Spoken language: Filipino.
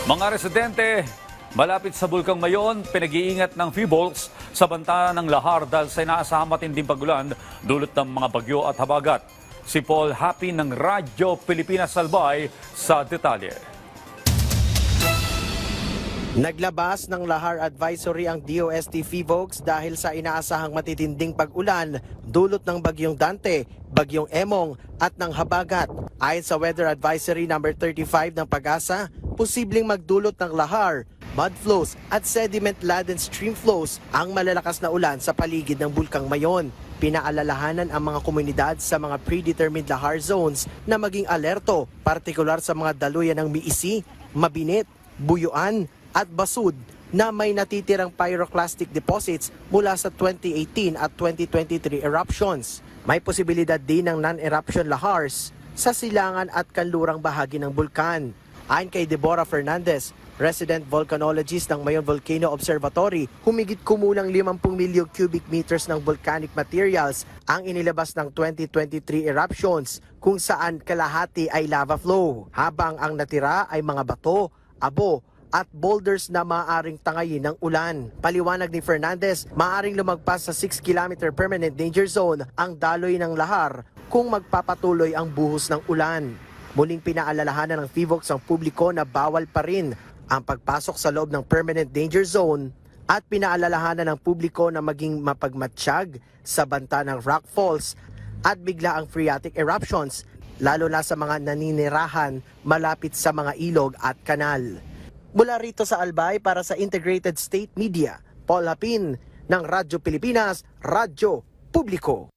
Mga residente, malapit sa Bulkang Mayon, pinag-iingat ng PHIVOLCS sa banta ng lahar dahil sa inaasahang matinding pagulan dulot ng mga bagyo at habagat. Si Paul Happy ng Radyo Pilipinas Albay sa detalye. Naglabas ng lahar advisory ang DOST PHIVOLCS dahil sa inaasahang matitinding pag-ulan dulot ng bagyong Dante, bagyong Emong at ng habagat. Ayon sa Weather Advisory number 35 ng Pag-asa, posibleng magdulot ng lahar, mud flows at sediment-laden stream flows ang malalakas na ulan sa paligid ng Bulkang Mayon. Pinaalalahanan ang mga komunidad sa mga predetermined lahar zones na maging alerto, partikular sa mga daluyan ng Miisi, Mabinit, Buyuan at Basud na may natitirang pyroclastic deposits mula sa 2018 at 2023 eruptions. May posibilidad din ng non-eruption lahars sa silangan at kanlurang bahagi ng bulkan. Ayon kay Deborah Fernandez, resident volcanologist ng Mayon Volcano Observatory, humigit kumulang 50 milyong cubic meters ng volcanic materials ang inilabas ng 2023 eruptions kung saan kalahati ay lava flow, habang ang natira ay mga bato, abo, at boulders na maaaring tangayin ng ulan. Paliwanag ni Fernandez, maaaring lumagpas sa 6-kilometer permanent danger zone ang daloy ng lahar kung magpapatuloy ang buhos ng ulan. Muling pinaalalahanan ng PHIVOLCS ang publiko na bawal pa rin ang pagpasok sa loob ng permanent danger zone at pinaalalahanan ng publiko na maging mapagmatsyag sa banta ng rock falls at biglaang phreatic eruptions, lalo na sa mga naninirahan malapit sa mga ilog at kanal. Mula rito sa Albay para sa Integrated State Media, Paul Hapin ng Radyo Pilipinas, Radyo Publiko.